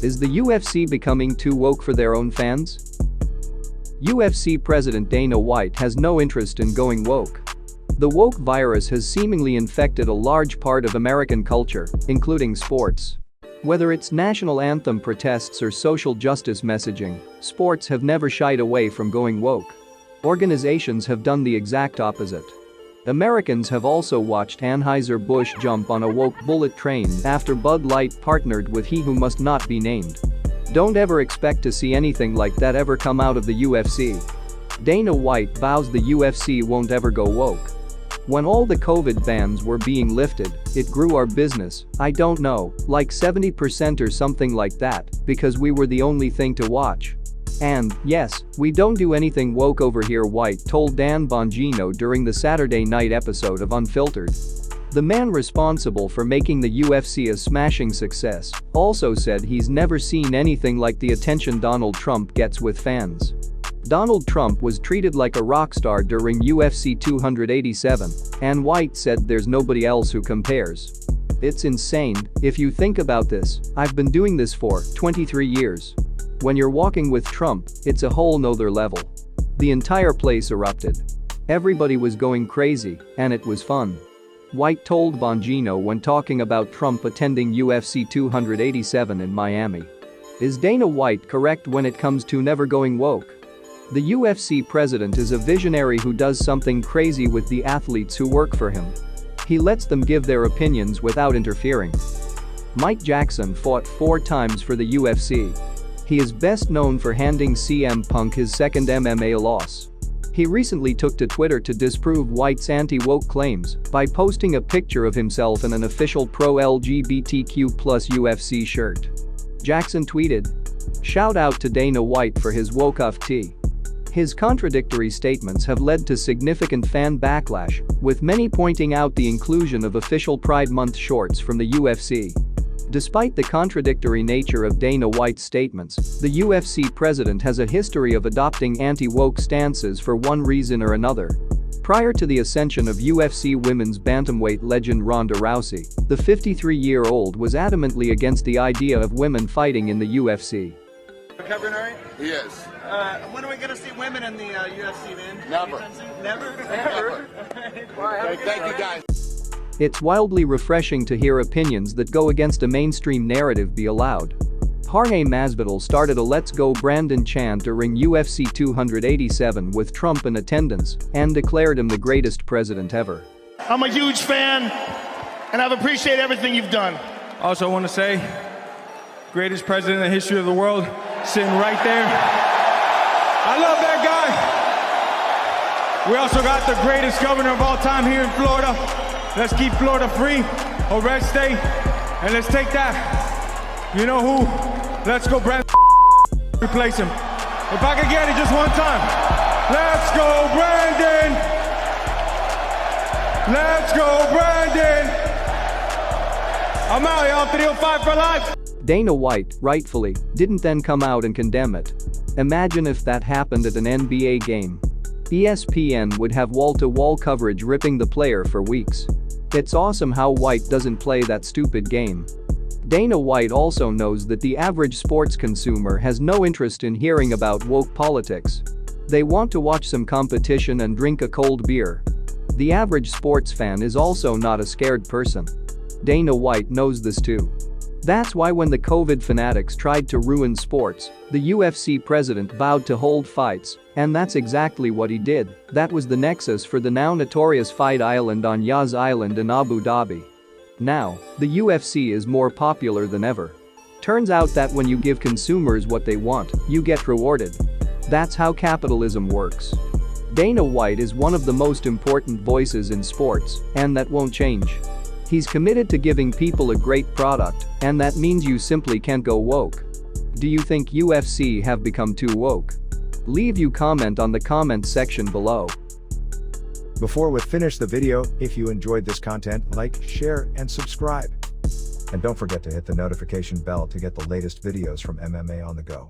Is the UFC becoming too woke for their own fans? UFC President Dana White has no interest in going woke. The woke virus has seemingly infected a large part of American culture, including sports. Whether it's national anthem protests or social justice messaging, sports have never shied away from going woke. Organizations have done the exact opposite. Americans have also watched Anheuser-Busch jump on a woke bullet train after Bud Light partnered with He Who Must Not Be Named. Don't ever expect to see anything like that ever come out of the UFC. Dana White vows the UFC won't ever go woke. When all the COVID bans were being lifted, it grew our business, I don't know, like 70% or something like that, because we were the only thing to watch. And, yes, we don't do anything woke over here, White told Dan Bongino during the Saturday night episode of Unfiltered. The man responsible for making the UFC a smashing success also said he's never seen anything like the attention Donald Trump gets with fans. Donald Trump was treated like a rock star during UFC 287, and White said there's nobody else who compares. It's insane, if you think about this. I've been doing this for 23 years. When you're walking with Trump, it's a whole nother level. The entire place erupted. Everybody was going crazy, and it was fun. White told Bongino when talking about Trump attending UFC 287 in Miami. Is Dana White correct when it comes to never going woke? The UFC president is a visionary who does something crazy with the athletes who work for him. He lets them give their opinions without interfering. Mike Jackson fought 4 times for the UFC. He is best known for handing CM Punk his second MMA loss. He recently took to Twitter to disprove White's anti-woke claims by posting a picture of himself in an official pro-LGBTQ+ UFC shirt. Jackson tweeted, "Shout out to Dana White for his woke.The." His contradictory statements have led to significant fan backlash, with many pointing out the inclusion of official Pride Month shorts from the UFC. Despite the contradictory nature of Dana White's statements, the UFC president has a history of adopting anti-woke stances for one reason or another. Prior to the ascension of UFC women's bantamweight legend Ronda Rousey, the 53-year-old was adamantly against the idea of women fighting in the UFC. Recovering all right? Yes. When are we going to see women in the UFC, man? Never. Never? Never. Thank you, guys. It's wildly refreshing to hear opinions that go against a mainstream narrative be allowed. Jorge Masvidal started a "Let's Go Brandon" chant during UFC 287 with Trump in attendance and declared him the greatest president ever. I'm a huge fan, and I've appreciated everything you've done. Also want to say, greatest president in the history of the world, sitting right there. I love that guy. We also got the greatest governor of all time here in Florida. Let's keep Florida free, a red state, and let's take that. You know who? Let's go Brandon, replace him. If I could get it just one time. Let's go Brandon. Let's go Brandon. I'm out, y'all. 305 for life. Dana White, rightfully, didn't then come out and condemn it. Imagine if that happened at an NBA game. ESPN would have wall-to-wall coverage ripping the player for weeks. It's awesome how White doesn't play that stupid game. Dana White also knows that the average sports consumer has no interest in hearing about woke politics. They want to watch some competition and drink a cold beer. The average sports fan is also not a scared person. Dana White knows this too. That's why when the COVID fanatics tried to ruin sports, the UFC president vowed to hold fights, and that's exactly what he did. That was the nexus for the now notorious fight island on Yas Island in Abu Dhabi. Now, the UFC is more popular than ever. Turns out that when you give consumers what they want, you get rewarded. That's how capitalism works. Dana White is one of the most important voices in sports, and that won't change. He's committed to giving people a great product, and that means you simply can't go woke. Do you think UFC have become too woke? Leave your comment on the comments section below. Before we finish the video, if you enjoyed this content, like, share, and subscribe. And don't forget to hit the notification bell to get the latest videos from MMA on the go.